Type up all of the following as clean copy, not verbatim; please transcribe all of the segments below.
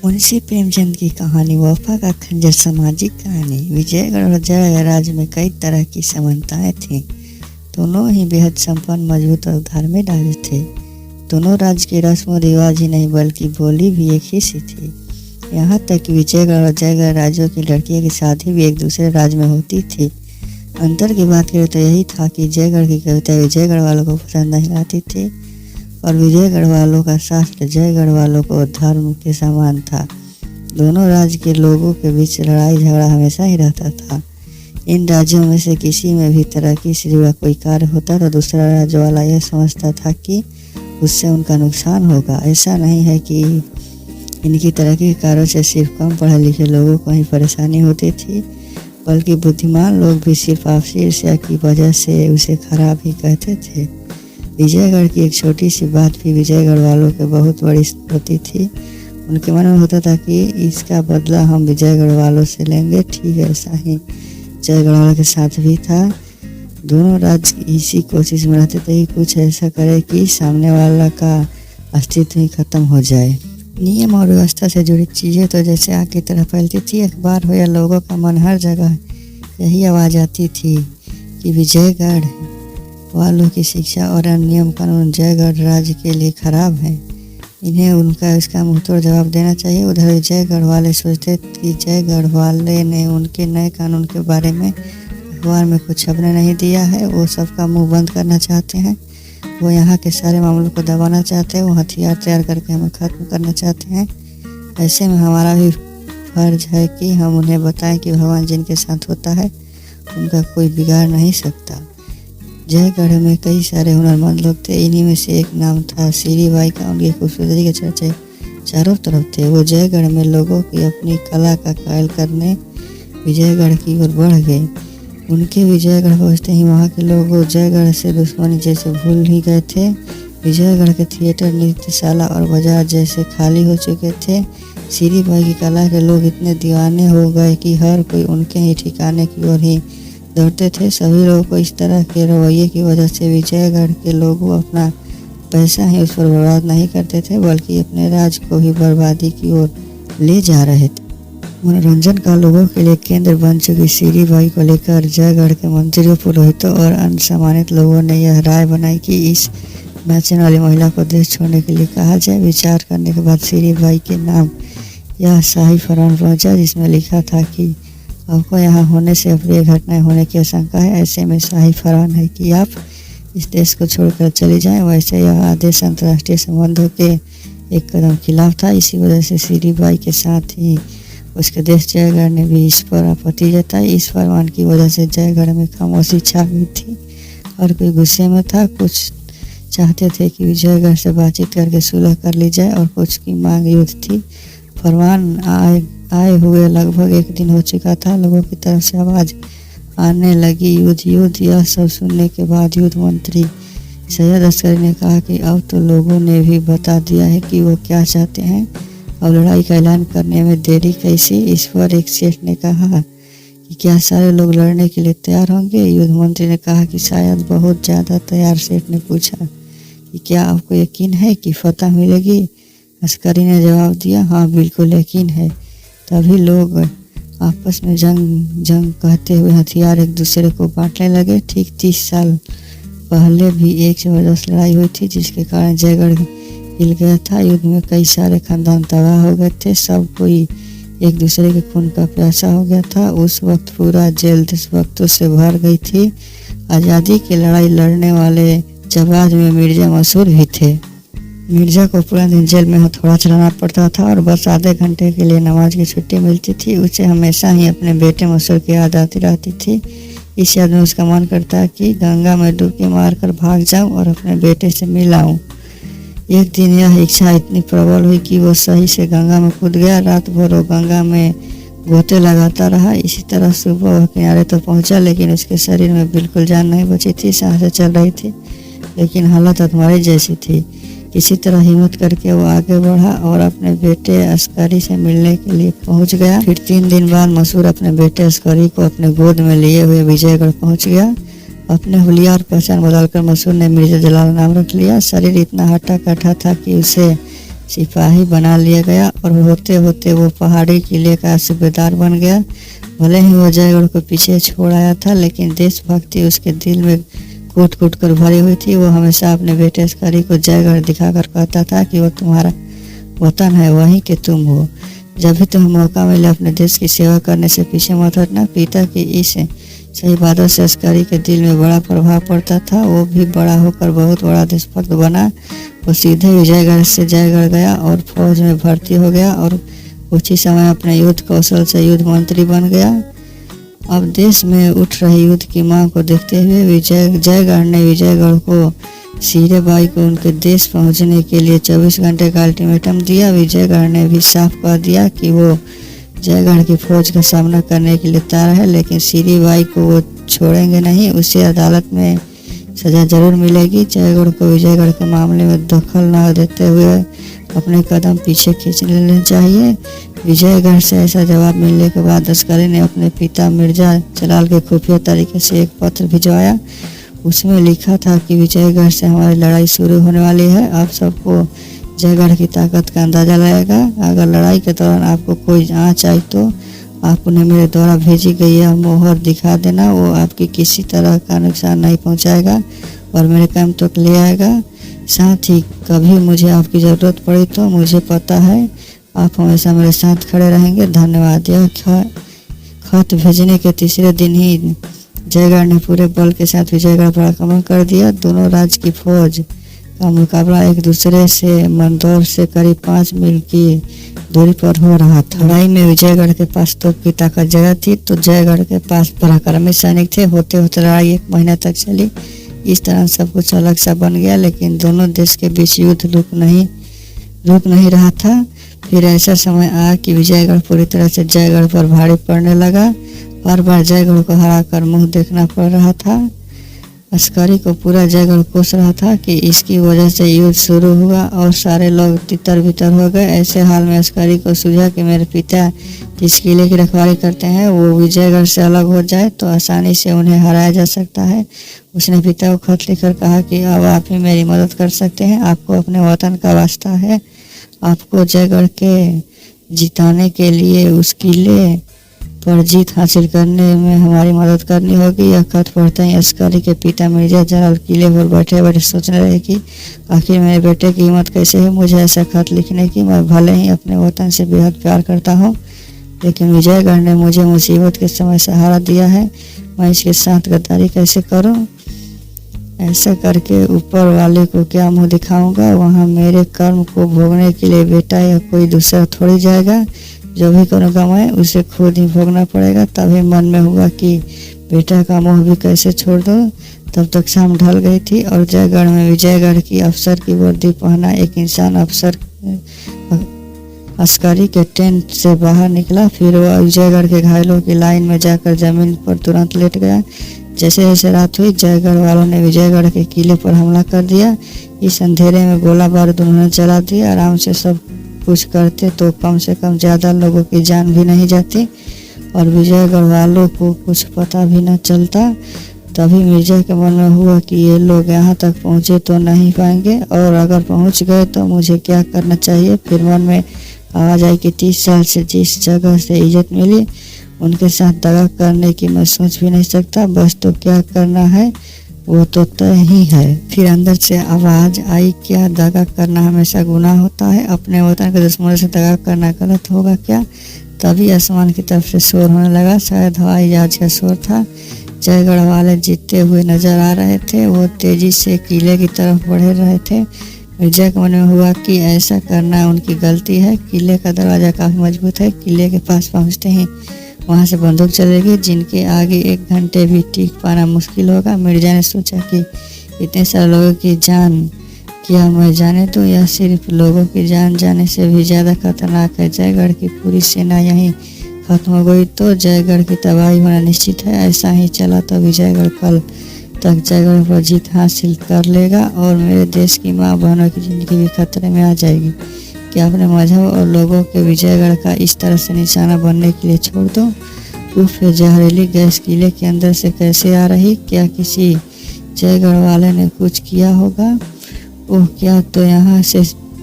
मुंशी प्रेमचंद की कहानी वफा का खंजर सामाजिक कहानी। विजयगढ़ और जयगढ़ राज्य में कई तरह की समानताएं थीं। दोनों ही बेहद संपन्न, मजबूत और धार्मिक राज्य थे। दोनों राज्य के रस्म और रिवाज ही नहीं बल्कि बोली भी एक ही सी थी। यहाँ तक कि विजयगढ़ और जयगढ़ राज्यों की लड़कियों की शादी भी एक दूसरे राज्य में होती थी। अंतर की बात करें तो यही था कि जयगढ़ की कविता विजयगढ़ वालों को पसंद नहीं आती थी और विजयगढ़ वालों का शास्त्र जयगढ़ वालों को धर्म के समान था। दोनों राज्य के लोगों के बीच लड़ाई झगड़ा हमेशा ही रहता था। इन राज्यों में से किसी में भी तरक्की से जुड़ा कोई कार्य होता तो दूसरा राज्य वाला यह समझता था कि उससे उनका नुकसान होगा। ऐसा नहीं है कि इनकी तरक्की के कार्यों से सिर्फ कम पढ़े लिखे लोगों को ही परेशानी होती थी, बल्कि बुद्धिमान लोग भी सिर्फ आपसी ईर्ष्या की वजह से उसे खराब ही कहते थे। विजयगढ़ की एक छोटी सी बात भी विजयगढ़ वालों के बहुत बड़ी होती थी। उनके मन में होता था कि इसका बदला हम विजयगढ़ वालों से लेंगे। ठीक ऐसा ही जयगढ़ वालों के साथ भी था। दोनों राज्य इसी कोशिश में रहते थे कि कुछ ऐसा करे कि सामने वाला का अस्तित्व ही खत्म हो जाए। नियम और व्यवस्था से जुड़ी चीज़ें तो जैसे आग की तरह फैलती थी। अखबार हो या लोगों का मन, हर जगह यही आवाज़ आती थी कि विजयगढ़ वालों की शिक्षा और नियम कानून जयगढ़ राज्य के लिए खराब है। इन्हें उनका इसका मुंहतोड़ जवाब देना चाहिए। उधर विजयगढ़ वाले सोचते कि जयगढ़ वाले ने उनके नए कानून के बारे में अखबार में कुछ छपने नहीं दिया है। वो सबका मुंह बंद करना चाहते हैं। वो यहाँ के सारे मामलों को दबाना चाहते हैं। वो हथियार तैयार करके हमें खत्म करना चाहते हैं। ऐसे में हमारा भी फर्ज है कि हम उन्हें बताएं कि भगवान जिनके साथ होता है उनका कोई बिगाड़ नहीं सकता। जयगढ़ में कई सारे हुनरमंद लोग थे। इन्हीं में से एक नाम था सीरी बाई का। उनकी खूबसूरती के चर्चे चारों तरफ थे। वो जयगढ़ में लोगों की अपनी कला का कायल करने विजयगढ़ की ओर बढ़ गए। उनके विजयगढ़ पहुँचते ही वहाँ के लोग जयगढ़ से दुश्मनी जैसे भूल ही गए थे। विजयगढ़ के थिएटर, नृत्यशाला और बाजार जैसे खाली हो चुके थे। सीरी बाई की कला के लोग इतने दीवाने हो गए कि हर कोई उनके ही ठिकाने की ओर ही दौड़ते थे। सभी लोगों को इस तरह के रवैये की वजह से विजयगढ़ के लोग अपना पैसा ही उस पर बर्बाद नहीं करते थे, बल्कि अपने राज्य को ही बर्बादी की ओर ले जा रहे थे। मनोरंजन का लोगों के लिए केंद्र बन चुकी सीरी बाई को लेकर जयगढ़ के मंत्रियों, पुरोहितों और अन्य सम्मानित लोगों ने यह राय बनाई कि इस नाचने वाली महिला को देश छोड़ने के लिए कहा जाए। विचार करने के बाद सीरी बाई के नाम यह शाही फरमान पहुंचा जिसमें लिखा था कि आपको यहाँ होने से अप्रिय घटनाएं होने की आशंका है। ऐसे में शाही फरमान है कि आप इस देश को छोड़कर चले जाएं। वैसे यह आदेश अंतर्राष्ट्रीय संबंधों के एक कदम खिलाफ था। इसी वजह से सीरी बाई के साथ ही उसके देश जयगढ़ ने भी इस पर आपत्ति जताई। इस फरमान की वजह से जयगढ़ में खामोशी छा गई थी। हर कोई गुस्से में था। कुछ चाहते थे कि विजयगढ़ से बातचीत करके सुलह कर ली जाए और कुछ की मांग युद्ध थी। फरमान आए हुए लगभग एक दिन हो चुका था। लोगों की तरफ से आवाज़ आने लगी, युद्ध युद्ध। यह सब सुनने के बाद युद्ध मंत्री सैयद अस्करी ने कहा कि अब तो लोगों ने भी बता दिया है कि वो क्या चाहते हैं। अब लड़ाई का ऐलान करने में देरी कैसी। इस पर एक सेठ ने कहा कि क्या सारे लोग लड़ने के लिए तैयार होंगे। युद्ध मंत्री ने कहा कि शायद बहुत ज़्यादा तैयार। सेठ ने पूछा कि क्या आपको यकीन है कि फतह मिलेगी। अस्करी ने जवाब दिया, हाँ बिल्कुल यकीन है। तभी लोग आपस में जंग कहते हुए हथियार एक दूसरे को बांटने लगे। ठीक 30 साल पहले भी एक जबरदस्त लड़ाई हुई थी जिसके कारण जयगढ़ हिल गया था। युद्ध में कई सारे खानदान तबाह हो गए थे। सब कोई एक दूसरे के खून का प्यासा हो गया था। उस वक्त पूरा जेल देशभक्तों से भर गई थी। आज़ादी की लड़ाई लड़ने वाले जबाज में मिर्जा मशहूर भी थे। मिर्जा को पूरा दिन जेल में हथौड़ा चलाना पड़ता था और बस आधे घंटे के लिए नमाज की छुट्टी मिलती थी। उसे हमेशा ही अपने बेटे मशहूर की याद आती रहती थी। इस याद में उसका मन करता कि गंगा में डुबकी मारकर भाग जाऊं और अपने बेटे से मिल आऊं। एक दिन यह इच्छा इतनी प्रबल हुई कि वो सही से गंगा में कूद गया। रात भर वो गंगा में गोते लगाता रहा। इसी तरह सुबह वह किनारे तो पहुंचा, लेकिन उसके शरीर में बिल्कुल जान नहीं बची थी। सांसें चल रही थी लेकिन हालत हथौड़े जैसी थी। किसी तरह हिम्मत करके वो आगे बढ़ा और अपने बेटे अस्करी से मिलने के लिए पहुंच गया। फिर 3 दिन बाद मशहूर अपने बेटे अस्करी को अपने गोद में लिए हुए विजयगढ़ पहुंच गया। अपने हुलिया और पहचान बदलकर मशहूर ने मिर्जा जलाल नाम रख लिया। शरीर इतना हट्टा कट्टा था कि उसे सिपाही बना लिया गया और होते होते वो पहाड़ी किले का सूबेदार बन गया। भले ही वो जयगढ़ को पीछे छोड़ आया था, लेकिन देशभक्ति उसके दिल में कूट कूट कर भरी हुई थी। वो हमेशा अपने बेटे अस्करी को जयगढ़ दिखाकर कहता था कि वो तुम्हारा वतन है, वहीं के तुम हो। जब भी तुम्हें मौका मिले अपने देश की सेवा करने से पीछे मत हटना। पिता की इस सही बातों से अस्करी के दिल में बड़ा प्रभाव पड़ता था। वो भी बड़ा होकर बहुत बड़ा देशभक्त बना। वो सीधे विजयगढ़ से जयगढ़ गया और फौज में भर्ती हो गया और कुछ ही समय अपने युद्ध कौशल से युद्ध मंत्री बन गया। अब देश में उठ रही युद्ध की मांग को देखते हुए जयगढ़ ने विजयगढ़ को शीरेबाई को उनके देश पहुंचने के लिए 24 घंटे का अल्टीमेटम दिया। विजयगढ़ ने भी साफ कह दिया कि वो जयगढ़ की फौज का सामना करने के लिए तैयार है, लेकिन शीरेबाई को वो छोड़ेंगे नहीं। उसे अदालत में सजा जरूर मिलेगी। जयगढ़ को विजयगढ़ के मामले में दखल न देते हुए अपने कदम पीछे खींच लेने चाहिए। विजयगढ़ से ऐसा जवाब मिलने के बाद अस्करी ने अपने पिता मिर्जा जलाल के खुफिया तरीके से एक पत्र भिजवाया। उसमें लिखा था कि विजयगढ़ से हमारी लड़ाई शुरू होने वाली है। आप सबको जयगढ़ की ताकत का अंदाजा लगेगा। अगर लड़ाई के दौरान आपको कोई आँच आई तो आप उन्हें मेरे द्वारा भेजी गई यह मोहर दिखा देना। वो आपकी किसी तरह का नुकसान नहीं पहुंचाएगा और मेरे कैंप तक ले आएगा। साथ ही कभी मुझे आपकी ज़रूरत पड़ी तो मुझे पता है आप हमेशा मेरे साथ खड़े रहेंगे। धन्यवाद। यह खत भेजने के तीसरे दिन ही जयगढ़ ने पूरे बल के साथ विजयगढ़ पर आक्रमण कर दिया। दोनों राज्य की फौज का मुकाबला एक दूसरे से मंदौर से करीब 5 मील की दूरी पर हो रहा था। लड़ाई में विजयगढ़ के पास तोप की ताकत ज्यादा थी तो जयगढ़ के पास पराक्रमी सैनिक थे। होते होते लड़ाई 1 महीना तक चली। इस तरह सब कुछ अलग सा बन गया, लेकिन दोनों देश के बीच युद्ध रुक नहीं रहा था। फिर ऐसा समय आया कि विजयगढ़ पूरी तरह से जयगढ़ पर भारी पड़ने लगा। बार बार जयगढ़ को हराकर मुंह देखना पड़ रहा था। अस्करी को पूरा जयगढ़ कोस रहा था कि इसकी वजह से युद्ध शुरू हुआ और सारे लोग तितर बितर हो गए। ऐसे हाल में अस्करी को सूझा कि मेरे पिता जिस किले की रखवाली करते हैं वो विजयगढ़ से अलग हो जाए तो आसानी से उन्हें हराया जा सकता है। उसने पिता को खत लिखकर कहा कि अब आप ही मेरी मदद कर सकते हैं। आपको अपने वतन का वास्ता है। आपको जयगढ़ के जिताने के लिए उस किले पर जीत हासिल करने में हमारी मदद करनी होगी। यह खत पढ़ते ही अस्करी के पिता मिर्जा जलाल किले पर बैठे बैठे सोचने रहे कि आखिर मेरे बेटे की हिम्मत कैसे है मुझे ऐसा खत लिखने की। मैं भले ही अपने वतन से बेहद प्यार करता हूँ, लेकिन विजयगढ़ ने मुझे मुसीबत के समय सहारा दिया है। मैं इसके साथ गद्दारी कैसे करूँ? ऐसा करके ऊपर वाले को क्या मुँह दिखाऊंगा? वहाँ मेरे कर्म को भोगने के लिए बेटा या कोई दूसरा थोड़ी जाएगा। जो भी करूँगा मैं उसे खुद ही भोगना पड़ेगा। तभी मन में हुआ कि बेटा का मोह भी कैसे छोड़ दो। तब तक शाम ढल गई थी और जयगढ़ में विजयगढ़ की अफसर की वर्दी पहना एक इंसान अफसर अस्करी के टेंट से बाहर निकला। फिर वह विजयगढ़ के घायलों की लाइन में जाकर जमीन पर तुरंत लेट गया। जैसे जैसे रात हुई जयगढ़ वालों ने विजयगढ़ के किले पर हमला कर दिया। इस अंधेरे में गोला बारूद उन्होंने चला दिया। आराम से सब कुछ करते तो कम से कम ज़्यादा लोगों की जान भी नहीं जाती और विजयगढ़ वालों को कुछ पता भी न चलता। तभी मिर्जा के मन में हुआ कि ये लोग यहाँ तक पहुँचे तो नहीं पाएंगे और अगर पहुँच गए तो मुझे क्या करना चाहिए। फिर मन में आवाज़ आई कि 30 साल से जिस जगह से इज्जत मिली उनके साथ दगा करने की मैं सोच भी नहीं सकता। बस तो क्या करना है वो तो तय ही है। फिर अंदर से आवाज़ आई, क्या दगा करना हमेशा गुनाह होता है? अपने वतन के दुश्मनों से दगा करना गलत होगा क्या? तभी आसमान की तरफ से शोर होने लगा। शायद हवाई जहाज का शोर था। जयगढ़ वाले जीतते हुए नजर आ रहे थे। वो तेजी से किले की तरफ बढ़ रहे थे। मिर्जा के मन में हुआ कि ऐसा करना उनकी गलती है। किले का दरवाज़ा काफ़ी मजबूत है। किले के पास पहुँचते ही वहाँ से बंदूक चलेगी जिनके आगे 1 घंटे भी टिक पाना मुश्किल होगा। मिर्जा ने सोचा कि इतने सारे लोगों की जान क्या मैं जाने दूँ या सिर्फ लोगों की जान जाने से भी ज़्यादा खतरनाक है। जयगढ़ की पूरी सेना यहीं खत्म हो गई तो जयगढ़ की तबाही होना निश्चित है। ऐसा ही चला तो विजयगढ़ कल तक जयगढ़ पर जीत हासिल कर लेगा और मेरे देश की माँ बहनों की ज़िंदगी भी खतरे में आ जाएगी। क्या अपने मजहब और लोगों के विजयगढ़ का इस तरह से निशाना बनने के लिए छोड़ दो? फिर जहरीली गैस किले के अंदर से कैसे आ रही? क्या किसी जयगढ़ वाले ने कुछ किया होगा? ओह, क्या तो यहाँ से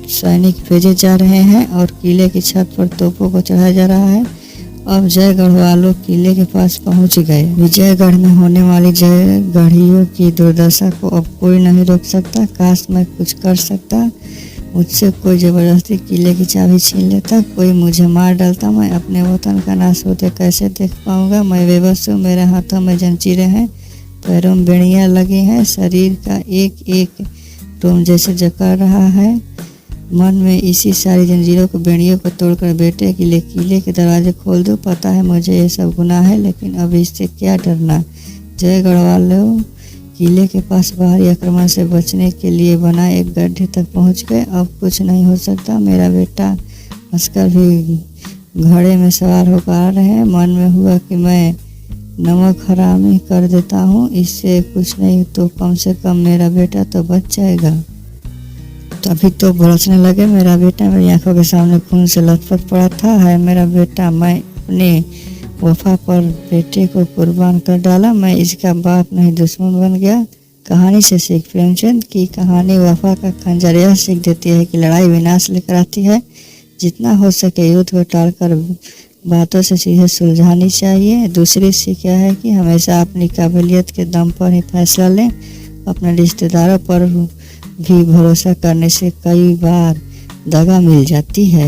सैनिक भेजे जा रहे हैं और किले की छत पर तोपों को चढ़ाया जा रहा है। अब जयगढ़ वालों किले के पास पहुंच गए। विजयगढ़ में होने वाली जयगढ़ियों की दुर्दशा को अब कोई नहीं रोक सकता। काश मैं कुछ कर सकता, मुझसे कोई जबरदस्ती किले की चाबी छीन लेता, कोई मुझे मार डालता। मैं अपने वतन का नाश होते कैसे देख पाऊंगा। मैं बेबस हूँ, मेरे हाथों में जंजीरें हैं, पैरों में बेड़ियां लगी हैं, शरीर का एक एक रोम जैसे जकड़ रहा है। मन में इसी सारी जंजीरों को बेड़ियों को तोड़कर बेटे के लिए किले के दरवाजे खोल दूं। पता है मुझे ये सब गुनाह है, लेकिन अब इससे क्या डरना। जयगढ़ वालों किले के पास बाहरी आक्रमण से बचने के लिए बना एक गड्ढे तक पहुंच गए। अब कुछ नहीं हो सकता। मेरा बेटा अस्कर भी घोड़े में सवार होकर आ रहे हैं। मन में हुआ कि मैं नमक हरामी कर देता हूँ, इससे कुछ नहीं तो कम से कम मेरा बेटा तो बच जाएगा। तभी तो बरसने लगे। मेरा बेटा मेरी आंखों के सामने खून से लथपथ पड़ा था। है मेरा बेटा, मैं अपने वफा पर बेटे को कुर्बान कर डाला। मैं इसका बाप नहीं दुश्मन बन गया। कहानी से सीख। प्रेमचंद की कहानी वफा का खंजर यह सीख देती है कि लड़ाई विनाश लेकर आती है। जितना हो सके युद्ध को टालकर बातों से सीधे सुलझानी चाहिए। दूसरी सीख यह है कि हमेशा अपनी काबिलियत के दम पर ही फैसला लें। अपने रिश्तेदारों पर भी भरोसा करने से कई बार दगा मिल जाती है।